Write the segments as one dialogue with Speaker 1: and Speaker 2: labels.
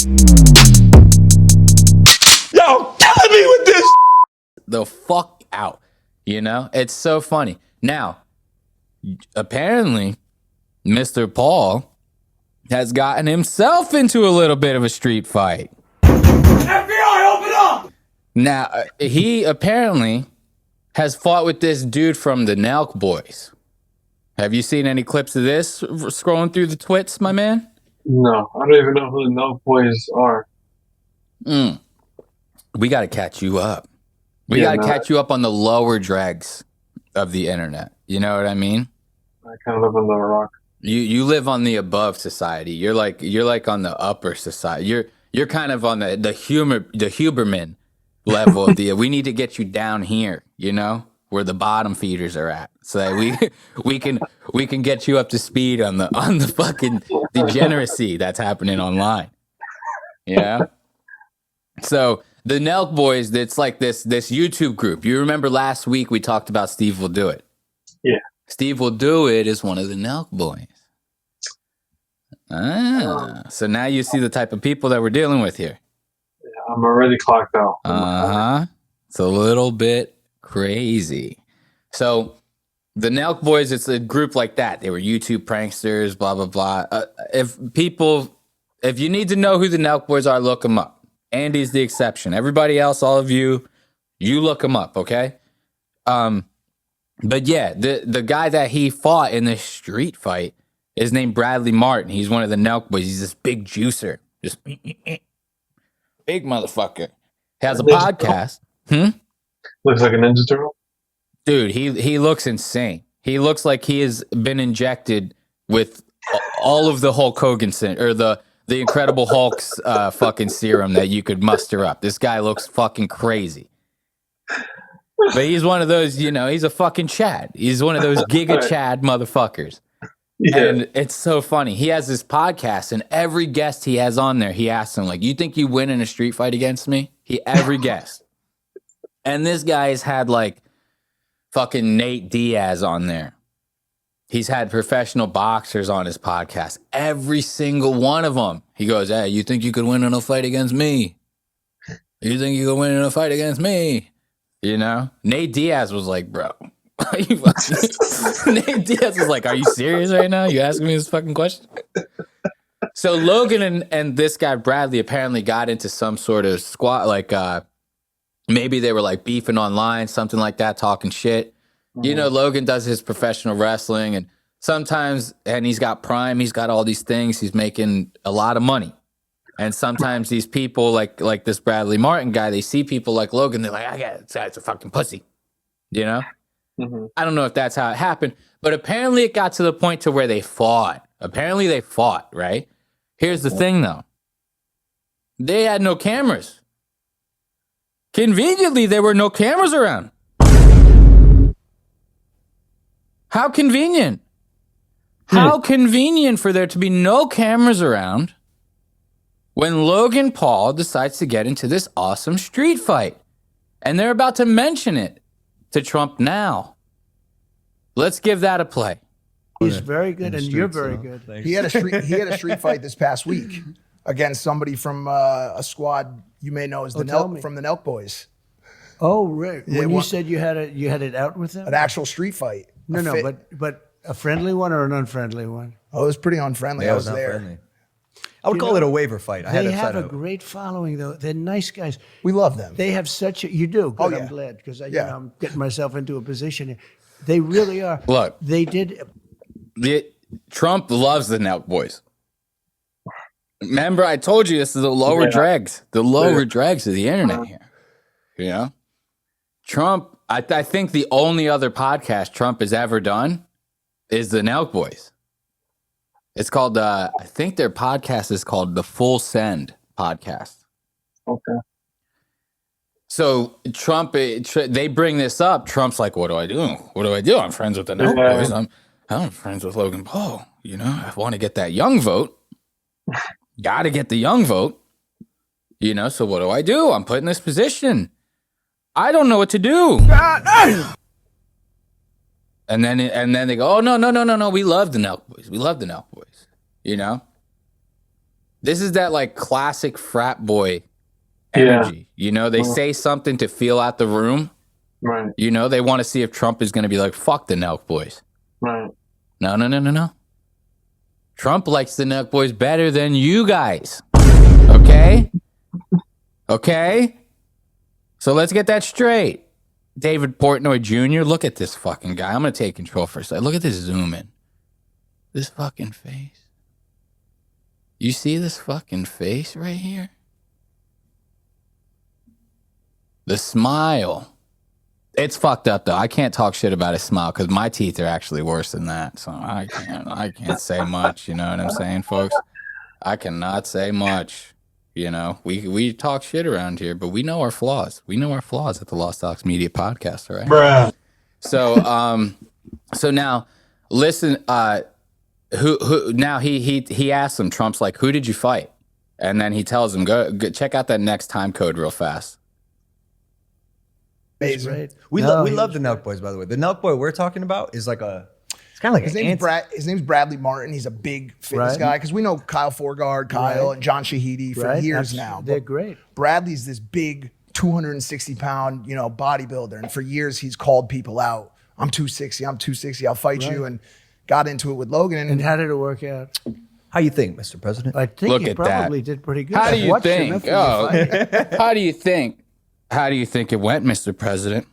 Speaker 1: Yo, killing me with this.
Speaker 2: The fuck out. You know? It's so funny. Now, apparently, Mr. Paul has gotten himself into a little bit of a street fight.
Speaker 1: FBI, open up!
Speaker 2: Now, he apparently has fought with this dude from the Nelk Boys. Have you seen any clips of this scrolling through the twits, my man?
Speaker 3: No, I don't even know who the Nelk Boys are.
Speaker 2: We got to catch you up. We got to catch you up on the lower dregs of the internet. You know what I mean?
Speaker 3: I kind of live under a rock.
Speaker 2: You live on the above society. You're like on the upper society. You're kind of on the Huberman level of the. We need to get you down here. You know, where the bottom feeders are at, so that we can get you up to speed on the fucking degeneracy that's happening online. Yeah. So the Nelk Boys, it's like this YouTube group. You remember last week we talked about Steve Will Do It.
Speaker 3: Yeah.
Speaker 2: Steve Will Do It is one of the Nelk Boys. So now you see the type of people that we're dealing with here.
Speaker 3: Yeah, I'm already clocked out.
Speaker 2: It's a little bit crazy. So the Nelk Boys, it's a group like that. They were YouTube pranksters, blah, blah, blah. If you need to know who the Nelk Boys are, look them up. Andy's the exception. Everybody else, all of you look them up, okay? But yeah, the guy that he fought in this street fight is named Bradley Martyn. He's one of the Nelk Boys. He's this big juicer. Just big motherfucker. Has a podcast.
Speaker 3: Looks like a Ninja Turtle.
Speaker 2: Dude, he looks insane. He looks like he has been injected with all of the Hulk Hogan or the Incredible Hulk's fucking serum that you could muster up. This guy looks fucking crazy. But he's one of those, he's a fucking Chad. He's one of those Giga Chad motherfuckers. Yeah. And it's so funny. He has this podcast, and every guest he has on there, he asks him, like, you think you win in a street fight against me? Every guest. And this guy's had, like, fucking Nate Diaz on there. He's had professional boxers on his podcast. Every single one of them. He goes, hey, you think you could win in a fight against me? You think you could win in a fight against me? You know? Nate Diaz was like, bro. Nate Diaz was like, are you serious right now? You asking me this fucking question? So Logan and this guy Bradley apparently got into some sort of squat, like maybe they were like beefing online, something like that, talking shit. You know, Logan does his professional wrestling, and sometimes, and he's got Prime, he's got all these things, he's making a lot of money. And sometimes these people, like this Bradley Martyn guy, they see people like Logan, they're like, it's a fucking pussy, you know? I don't know if that's how it happened, but apparently it got to the point to where they fought. Apparently they fought, right? Here's the thing, though. They had no cameras. Conveniently, there were no cameras around. How convenient. How convenient for there to be no cameras around when Logan Paul decides to get into this awesome street fight. And they're about to mention it to Trump now. Let's give that a play.
Speaker 4: He's very good, and you're very good.
Speaker 5: He had a street fight this past week against somebody from a squad you may know as from the Nelk Boys.
Speaker 4: Oh, right. Yeah, when you said you had it out with them?
Speaker 5: An actual street fight.
Speaker 4: No, but a friendly one or an unfriendly one?
Speaker 5: Oh, it was pretty unfriendly.
Speaker 6: Yeah,
Speaker 5: I was there.
Speaker 6: Friendly. I would call it a waiver fight.
Speaker 4: They have a great following, though. They're nice guys.
Speaker 5: We love them.
Speaker 4: They have such a... You do? Good,
Speaker 5: oh, yeah.
Speaker 4: I'm glad, because I'm getting myself into a position here. They really are.
Speaker 2: Look.
Speaker 4: They did...
Speaker 2: Trump loves the Nelk Boys. Remember, I told you this is the lower dregs. The lower dregs of the internet here. You know? Trump, I think the only other podcast Trump has ever done is the Nelk Boys. It's called, I think their podcast is called the Full Send Podcast.
Speaker 3: Okay.
Speaker 2: So Trump, they bring this up. Trump's like, what do I do? What do I do? I'm friends with the Nelk Boys. I'm friends with Logan Paul. You know, I want to get that young vote. Got to get the young vote. You know, so what do? I'm put in this position. I don't know what to do. And then they go, oh, no. We love the Nelk Boys. We love the Nelk Boys. You know? This is that like classic frat boy energy. You know, they say something to feel out the room.
Speaker 3: Right.
Speaker 2: You know, they want to see if Trump is going to be like, fuck the Nelk Boys.
Speaker 3: Right.
Speaker 2: No. Trump likes the Nelk Boys better than you guys. Okay? Okay? So let's get that straight. David Portnoy Jr., look at this fucking guy. I'm going to take control for a second. Look at this zoom in. This fucking face. You see this fucking face right here? The smile. It's fucked up though. I can't talk shit about his smile because my teeth are actually worse than that. So I can't say much. You know what I'm saying, folks? I cannot say much. You know, we talk shit around here, but we know our flaws. We know our flaws at the Lost Docs Media Podcast, all right?
Speaker 3: Bruh.
Speaker 2: So now listen, who now he asks him, Trump's like, who did you fight? And then he tells him, go check out that next time code real fast.
Speaker 5: Amazing.
Speaker 4: Right.
Speaker 6: We love the Nelk Boys, by the way. The Nelk Boy we're talking about is like it's kind of like
Speaker 5: His name's Bradley Martyn. He's a big fitness guy because we know Kyle Forgard, and John Shahidi for years now.
Speaker 4: They're great.
Speaker 5: Bradley's this big 260-pound, bodybuilder, and for years he's called people out. I'm 260. I'll fight you, and got into it with Logan.
Speaker 4: And how did it work out?
Speaker 6: How you think, Mr. President?
Speaker 4: I think
Speaker 2: Look
Speaker 4: you
Speaker 2: at
Speaker 4: probably
Speaker 2: that.
Speaker 4: did pretty good.
Speaker 2: How do
Speaker 4: I've
Speaker 2: you
Speaker 4: watched
Speaker 2: think?
Speaker 4: enough of you fight.
Speaker 2: How do you think? How do you think it went, Mr. President?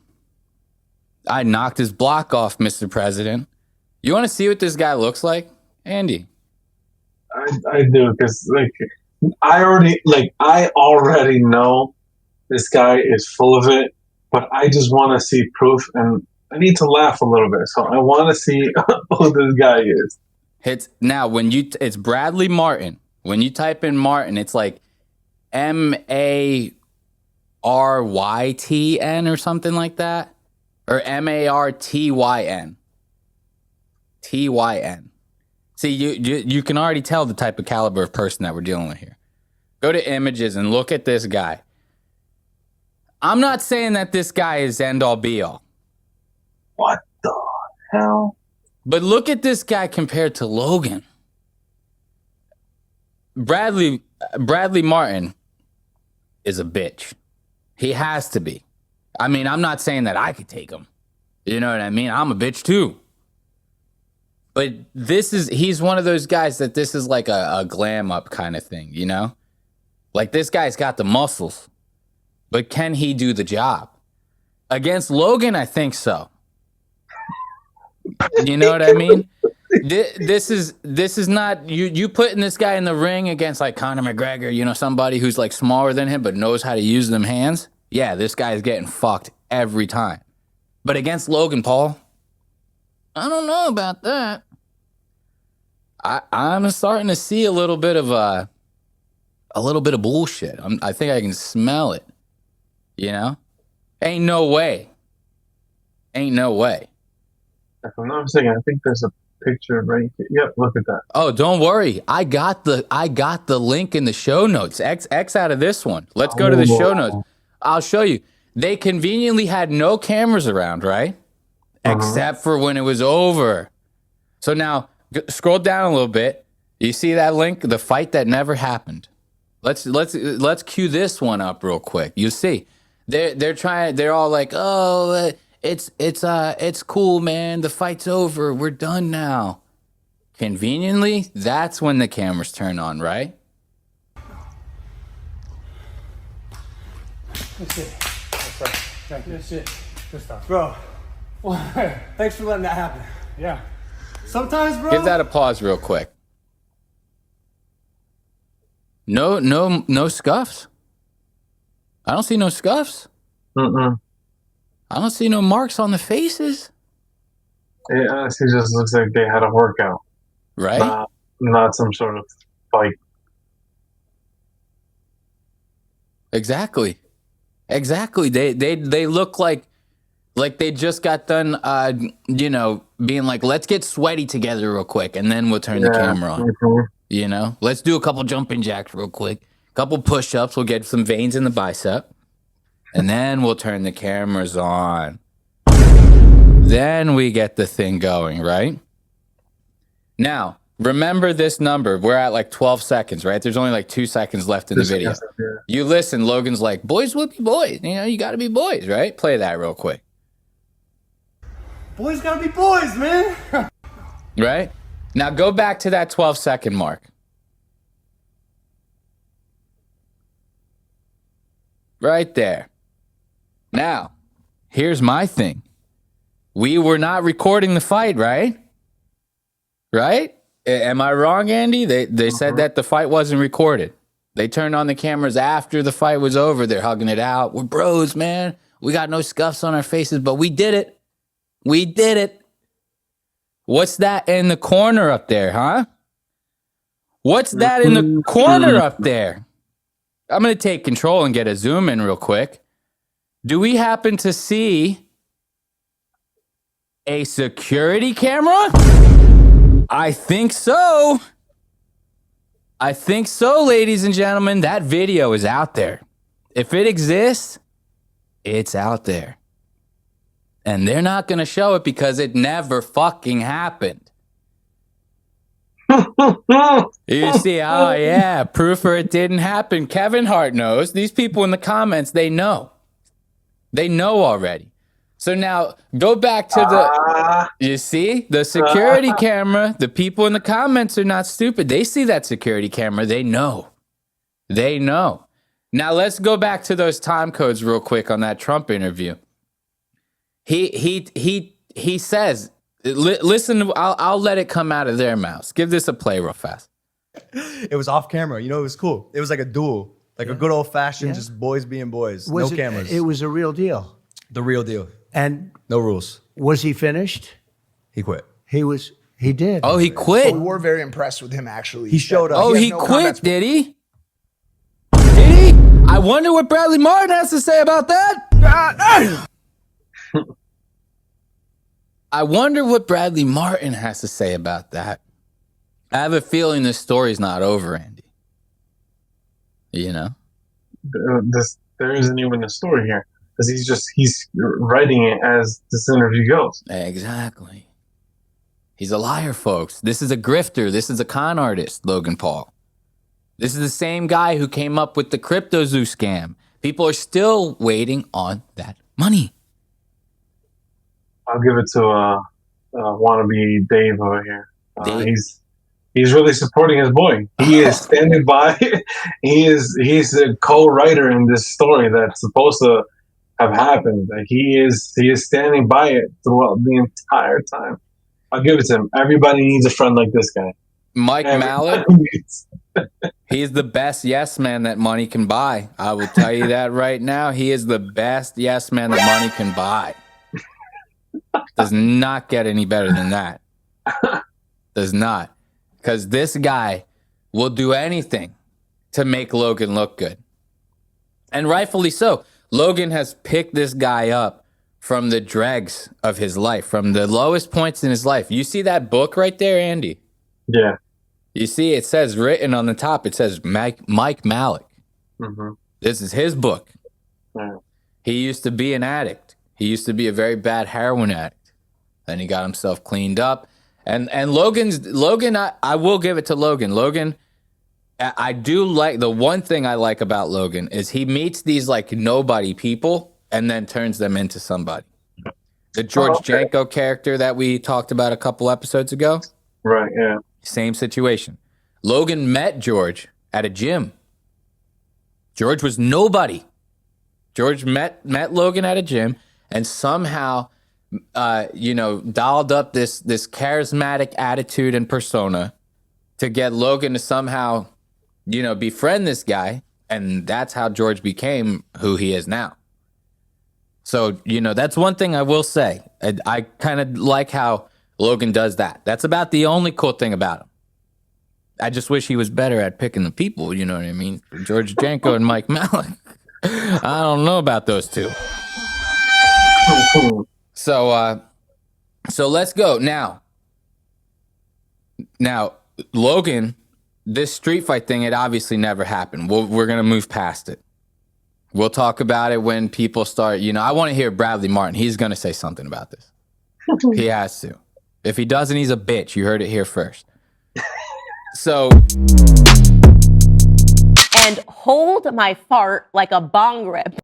Speaker 2: I knocked his block off, Mr. President. You want to see what this guy looks like, Andy?
Speaker 3: I do because I already know this guy is full of it, but I just want to see proof, and I need to laugh a little bit. So I want to see who this guy is.
Speaker 2: It's Bradley Martyn. When you type in Martyn, it's like MARYTN or something like that, or MARTYN. TYN. See, you can already tell the type of caliber of person that we're dealing with here. Go to images and look at this guy. I'm not saying that this guy is end all be all.
Speaker 3: What the hell?
Speaker 2: But look at this guy compared to Logan. Bradley Martyn is a bitch. He has to be. I mean, I'm not saying that I could take him. You know what I mean? I'm a bitch too. But he's one of those guys that this is like a glam up kind of thing, you know? Like this guy's got the muscles, but can he do the job? Against Logan, I think so. You know what I mean? This is not you putting this guy in the ring against like Conor McGregor, somebody who's like smaller than him but knows how to use them hands. Yeah, this guy is getting fucked every time. But against Logan Paul, I don't know about that. I'm starting to see a little bit of bullshit. I think I can smell it. Ain't no way.
Speaker 3: If I'm not mistaken, I think there's a picture right here. Yep, look at that.
Speaker 2: Oh, don't worry. I got the link in the show notes. X out of this one. Let's go to the show notes. I'll show you. They conveniently had no cameras around, right? Except for when it was over. So now scroll down a little bit. You see that link? The fight that never happened. Let's cue this one up real quick. You see, they're all like, oh, it's cool, man. The fight's over. We're done now. Conveniently, that's when the cameras turn on, right?
Speaker 4: That's it. Thank you. That's it. Good stuff. Bro, thanks for letting that happen. Yeah. Sometimes, bro.
Speaker 2: Give that a pause real quick. No scuffs. I don't see no scuffs. I don't see no marks on the faces.
Speaker 3: It honestly just looks like they had a workout.
Speaker 2: Right?
Speaker 3: Not some sort of fight.
Speaker 2: Exactly. They look like they just got done being like, let's get sweaty together real quick and then we'll turn the camera on. Let's do a couple jumping jacks real quick. A couple push-ups, we'll get some veins in the bicep. And then we'll turn the cameras on. Then we get the thing going, right? Now, Remember this number. We're at like 12 seconds, right? There's only like 2 seconds left in the video. You listen, Logan's like, boys will be boys. You know, you got to be boys, right? Play that real quick.
Speaker 4: Boys gotta be boys, man.
Speaker 2: Right? Now go back to that 12-second mark. Right there. Now, here's my thing. We were not recording the fight, right? Right? Am I wrong, Andy? They said that the fight wasn't recorded. They turned on the cameras after the fight was over. They're hugging it out. We're bros, man. We got no scuffs on our faces, but we did it. We did it. What's that in the corner up there, huh? What's that in the corner up there? I'm going to take control and get a zoom in real quick. Do we happen to see a security camera? I think so. I think so, ladies and gentlemen. That video is out there. If it exists, it's out there. And they're not going to show it because it never fucking happened. You see, oh yeah, proof for it didn't happen. Kevin Hart knows. These people in the comments, they know. They know already. So now go back to you see, the security camera, the people in the comments are not stupid. They see that security camera. They know. They know. Now let's go back to those time codes real quick on that Trump interview. He says, listen, I'll let it come out of their mouths. Give this a play real fast.
Speaker 6: It was off camera. You know, it was cool. It was like a duel, like a good old fashioned, just boys being boys. No cameras.
Speaker 7: It was a real deal.
Speaker 6: The real deal.
Speaker 7: And
Speaker 6: no rules.
Speaker 7: Was he finished?
Speaker 6: He quit.
Speaker 7: He did.
Speaker 2: Oh, he quit.
Speaker 5: So we were very impressed with him, actually.
Speaker 6: He showed up.
Speaker 2: Oh, he quit, did he? Did he? I wonder what Bradley Martyn has to say about that. I wonder what Bradley Martyn has to say about that. I have a feeling this story's not over, Andy. You know?
Speaker 3: There isn't even a story here. Because he's writing it as this interview goes.
Speaker 2: Exactly. He's a liar, folks. This is a grifter. This is a con artist, Logan Paul. This is the same guy who came up with the crypto zoo scam. People are still waiting on that money.
Speaker 3: I'll give it to wannabe Dave over here. He's really supporting his boy. He is standing by. He's a co-writer in this story that's supposed to have happened. Like he is standing by it throughout the entire time. I'll give it to him. Everybody needs a friend like this guy.
Speaker 2: Mike Malik. He's the best yes man that money can buy. I will tell you that right now. He is the best yes man that money can buy. Does not get any better than that. Does not. Because this guy will do anything to make Logan look good. And rightfully so. Logan has picked this guy up from the dregs of his life, from the lowest points in his life. You see that book right there, Andy?
Speaker 3: Yeah.
Speaker 2: You see, it says written on the top, it says Mike Malik.
Speaker 3: Mm-hmm.
Speaker 2: This is his book.
Speaker 3: Yeah.
Speaker 2: He used to be an addict. He used to be a very bad heroin addict. Then he got himself cleaned up. And Logan, I will give it to Logan. Logan, I do like, the one thing I like about Logan is he meets these like nobody people and then turns them into somebody. The George Janko character that we talked about a couple episodes ago.
Speaker 3: Right, yeah.
Speaker 2: Same situation. Logan met George at a gym. George was nobody. George met Logan at a gym and somehow, dialed up this charismatic attitude and persona to get Logan to somehow, befriend this guy. And that's how George became who he is now. So, that's one thing I will say. I kind of like how Logan does that. That's about the only cool thing about him. I just wish he was better at picking the people, you know what I mean? George Janko and Mike Malik. I don't know about those two. So let's go. Now, Logan, this street fight thing, it obviously never happened. We're going to move past it. We'll talk about it when people start, I want to hear Bradley Martyn. He's going to say something about this. He has to. If he doesn't, he's a bitch. You heard it here first. So
Speaker 8: And hold my fart like a bong rip.